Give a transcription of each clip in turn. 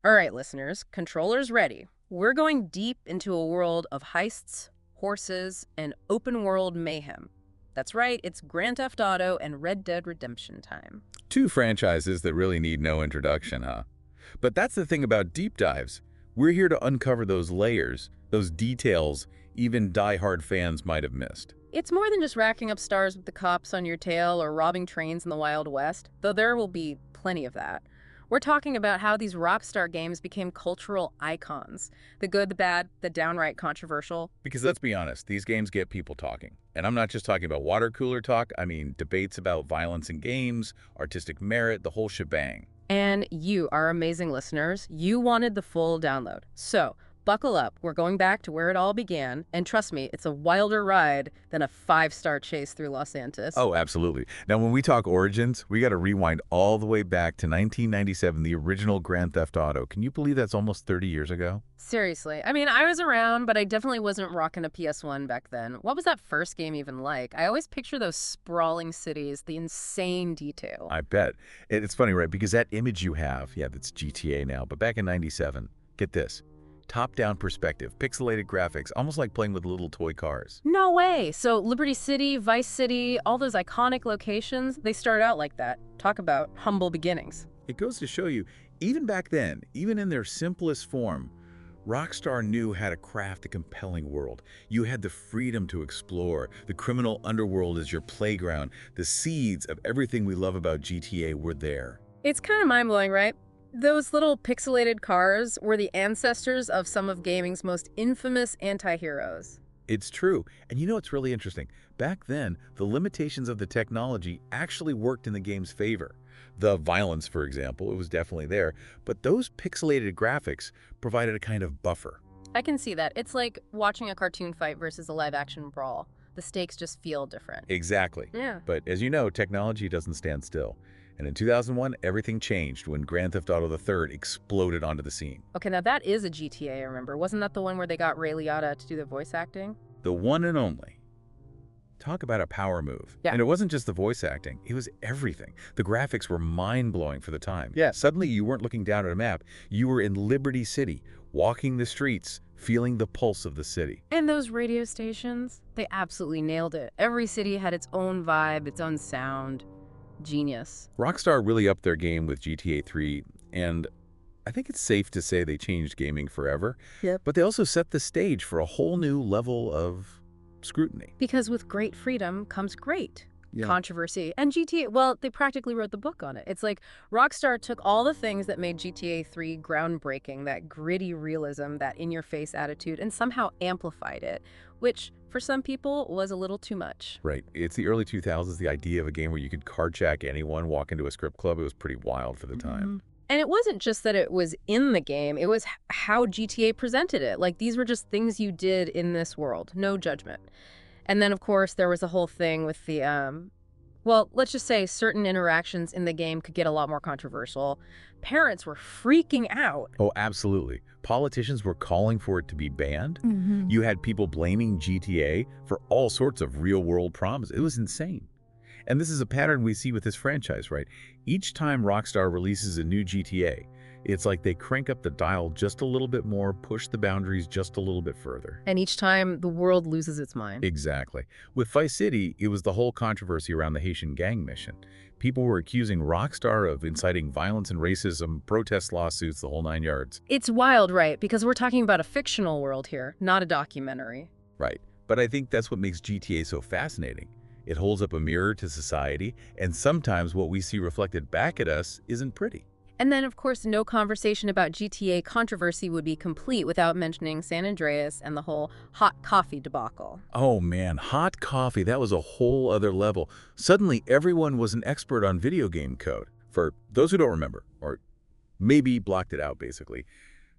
All right, listeners, controllers ready. We're going deep into a world of heists, horses, and open world mayhem. That's right, it's Grand Theft Auto and Red Dead Redemption time. Two franchises that really need no introduction, huh? But that's the thing about deep dives. We're here to uncover those layers, those details even die-hard fans might have missed. It's more than just racking up stars with the cops on your tail or robbing trains in the Wild West, though there will be plenty of that. We're talking about how these Rockstar games became cultural icons. The good, the bad, the downright controversial. Because let's be honest, these games get people talking. And I'm not just talking about water cooler talk, I mean debates about violence in games, artistic merit, the whole shebang. And you, our amazing listeners, you wanted the full download. So, buckle up. We're going back to where it all began. And trust me, it's a wilder ride than a five-star chase through Los Santos. Oh, absolutely. Now, when we talk origins, we got to rewind all the way back to 1997, the original Grand Theft Auto. Can you believe that's almost 30 years ago? Seriously. I mean, I was around, but I definitely wasn't rocking a PS1 back then. What was that first game even like? I always picture those sprawling cities, the insane detail. I bet. It's funny, right? Because that image you have, yeah, that's GTA now, but back in 97, get this. Top-down perspective, pixelated graphics, almost like playing with little toy cars. No way. So Liberty City, Vice City, all those iconic locations, they start out like that. Talk about humble beginnings. It goes to show you, even back then, even in their simplest form, Rockstar knew how to craft a compelling world. You had the freedom to explore. The criminal underworld is your playground. The seeds of everything we love about GTA were there. It's kind of mind-blowing, right? Those little pixelated cars were the ancestors of some of gaming's most infamous anti-heroes. It's true. And you know what's really interesting? Back then, the limitations of the technology actually worked in the game's favor. The violence, for example, it was definitely there, but those pixelated graphics provided a kind of buffer. I can see that. It's like watching a cartoon fight versus a live-action brawl. The stakes just feel different. Exactly. Yeah. But as you know, technology doesn't stand still. And in 2001, everything changed when Grand Theft Auto III exploded onto the scene. Okay, now that is a GTA, I remember. Wasn't that the one where they got Ray Liotta to do the voice acting? The one and only. Talk about a power move. Yeah. And it wasn't just the voice acting, it was everything. The graphics were mind-blowing for the time. Yeah. Suddenly you weren't looking down at a map, you were in Liberty City, walking the streets, feeling the pulse of the city. And those radio stations, they absolutely nailed it. Every city had its own vibe, its own sound. Genius. Rockstar really upped their game with GTA 3, and I think it's safe to say they changed gaming forever. Yep. But they also set the stage for a whole new level of scrutiny. Because with great freedom comes great Yeah. controversy. And GTA, well, they practically wrote the book on it. It's like Rockstar took all the things that made GTA 3 groundbreaking, that gritty realism, that in-your-face attitude, and somehow amplified it, which for some people was a little too much. Right. It's the early 2000s, the idea of a game where you could carjack anyone, walk into a strip club, it was pretty wild for the time. And it wasn't just that it was in the game, it was how GTA presented it. Like, these were just things you did in this world, no judgment. And then, of course, there was a whole thing with the, well, let's just say certain interactions in the game could get a lot more controversial. Parents were freaking out. Oh, absolutely. Politicians were calling for it to be banned. You had people blaming GTA for all sorts of real-world problems. It was insane. And this is a pattern we see with this franchise, right? Each time Rockstar releases a new GTA, it's like they crank up the dial just a little bit more, push the boundaries just a little bit further. And each time, the world loses its mind. Exactly. With Vice City, it was the whole controversy around the Haitian gang mission. People were accusing Rockstar of inciting violence and racism, protest lawsuits, the whole nine yards. It's wild, right? Because we're talking about a fictional world here, not a documentary. Right. But I think that's what makes GTA so fascinating. It holds up a mirror to society, and sometimes what we see reflected back at us isn't pretty. And then, of course, no conversation about GTA controversy would be complete without mentioning San Andreas and the whole hot coffee debacle. Oh man, hot coffee, that was a whole other level. Suddenly, everyone was an expert on video game code. For those who don't remember, or maybe blocked it out basically,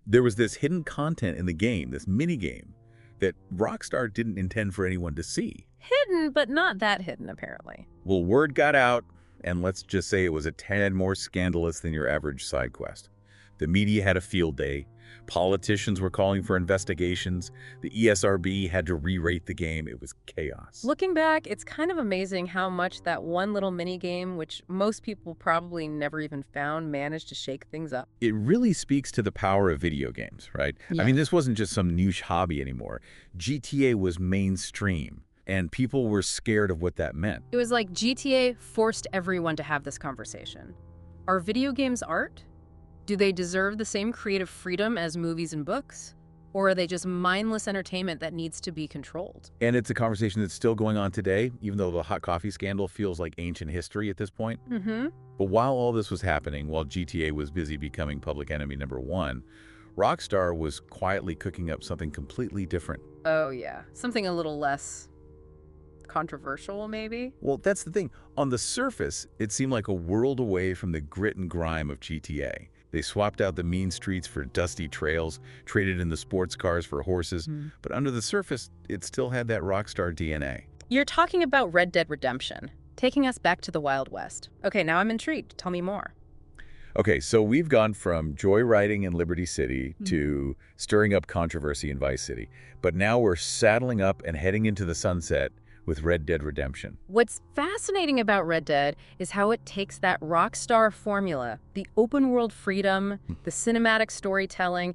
there was this hidden content in the game, this mini-game, that Rockstar didn't intend for anyone to see. Hidden, but not that hidden, apparently. Well, word got out, and let's just say it was a tad more scandalous than your average side quest. The media had a field day. Politicians were calling for investigations. The ESRB had to re-rate the game. It was chaos. Looking back, it's kind of amazing how much that one little mini game, which most people probably never even found, managed to shake things up. It really speaks to the power of video games, right? I Yeah. mean, this wasn't just some niche hobby anymore. GTA was mainstream, and people were scared of what that meant. It was like GTA forced everyone to have this conversation. Are video games art? Do they deserve the same creative freedom as movies and books? Or are they just mindless entertainment that needs to be controlled? And it's a conversation that's still going on today, even though the hot coffee scandal feels like ancient history at this point. Mm-hmm. But while all this was happening, while GTA was busy becoming public enemy #1, Rockstar was quietly cooking up something completely different. Oh, yeah. Something a little less controversial, maybe? Well, that's the thing. On the surface, it seemed like a world away from the grit and grime of GTA. They swapped out the mean streets for dusty trails, traded in the sports cars for horses, but under the surface, it still had that Rockstar DNA. You're talking about Red Dead Redemption, taking us back to the Wild West. Okay, now I'm intrigued. Tell me more. Okay, so we've gone from joyriding in Liberty City to stirring up controversy in Vice City, but now we're saddling up and heading into the sunset with Red Dead Redemption. What's fascinating about Red Dead is how it takes that Rockstar formula, the open world freedom, the cinematic storytelling,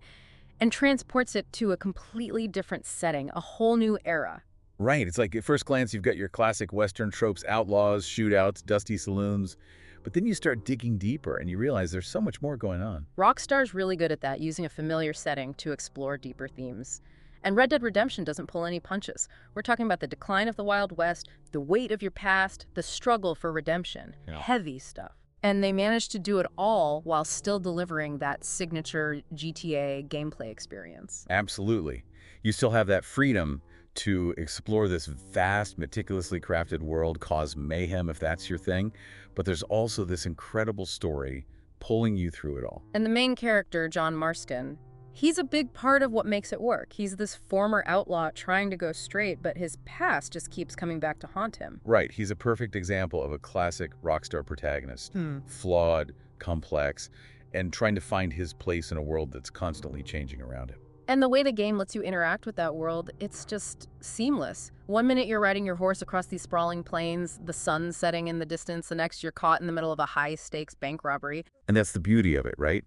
and transports it to a completely different setting, a whole new era. Right, it's like at first glance you've got your classic Western tropes, outlaws, shootouts, dusty saloons, but then you start digging deeper and you realize there's so much more going on. Rockstar's really good at that, using a familiar setting to explore deeper themes. And Red Dead Redemption doesn't pull any punches. We're talking about the decline of the Wild West, the weight of your past, the struggle for redemption. Yeah. Heavy stuff. And they managed to do it all while still delivering that signature GTA gameplay experience. Absolutely. You still have that freedom to explore this vast, meticulously crafted world, cause mayhem if that's your thing, but there's also this incredible story pulling you through it all. And the main character, John Marston, he's a big part of what makes it work. He's this former outlaw trying to go straight, but his past just keeps coming back to haunt him. Right, he's a perfect example of a classic Rockstar protagonist. Flawed, complex, and trying to find his place in a world that's constantly changing around him. And the way the game lets you interact with that world, it's just seamless. One minute you're riding your horse across these sprawling plains, the sun setting in the distance, the next you're caught in the middle of a high-stakes bank robbery. And that's the beauty of it, right?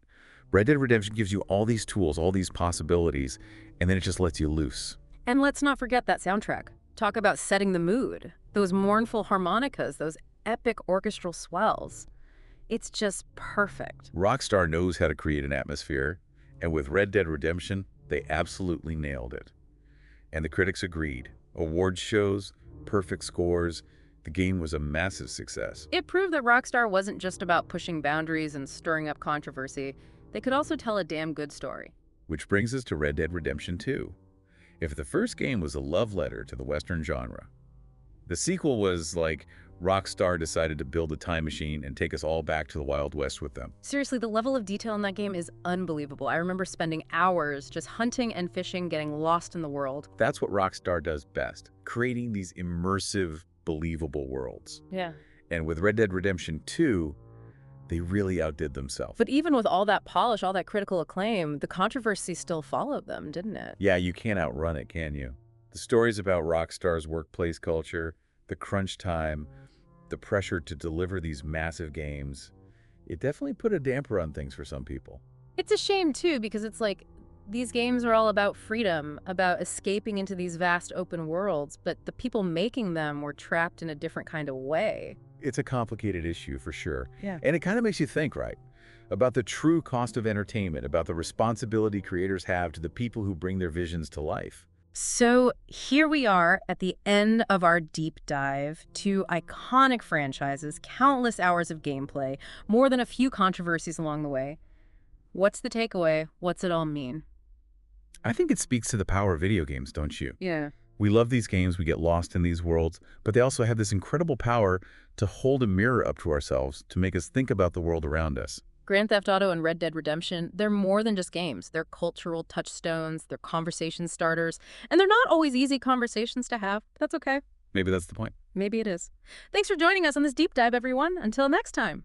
Red Dead Redemption gives you all these tools, all these possibilities, and then it just lets you loose. And let's not forget that soundtrack. Talk about setting the mood. Those mournful harmonicas, those epic orchestral swells. It's just perfect. Rockstar knows how to create an atmosphere, and with Red Dead Redemption, they absolutely nailed it. And the critics agreed. Awards shows, perfect scores, the game was a massive success. It proved that Rockstar wasn't just about pushing boundaries and stirring up controversy. They could also tell a damn good story. Which brings us to Red Dead Redemption 2. If the first game was a love letter to the Western genre, the sequel was like Rockstar decided to build a time machine and take us all back to the Wild West with them. Seriously, the level of detail in that game is unbelievable. I remember spending hours just hunting and fishing, getting lost in the world. That's what Rockstar does best, creating these immersive, believable worlds. Yeah. And with Red Dead Redemption 2, they really outdid themselves. But even with all that polish, all that critical acclaim, the controversy still followed them, didn't it? Yeah, you can't outrun it, can you? The stories about Rockstar's workplace culture, the crunch time, the pressure to deliver these massive games, it definitely put a damper on things for some people. It's a shame, too, because it's like these games are all about freedom, about escaping into these vast open worlds, but the people making them were trapped in a different kind of way. It's a complicated issue for sure. Yeah. And it kind of makes you think, right? About the true cost of entertainment, about the responsibility creators have to the people who bring their visions to life. So here we are at the end of our deep dive. 2 iconic franchises, countless hours of gameplay, more than a few controversies along the way. What's the takeaway? What's it all mean? I think it speaks to the power of video games, don't you? Yeah. We love these games, we get lost in these worlds, but they also have this incredible power to hold a mirror up to ourselves, to make us think about the world around us. Grand Theft Auto and Red Dead Redemption, they're more than just games. They're cultural touchstones, they're conversation starters, and they're not always easy conversations to have. That's okay. Maybe that's the point. Maybe it is. Thanks for joining us on this deep dive, everyone. Until next time.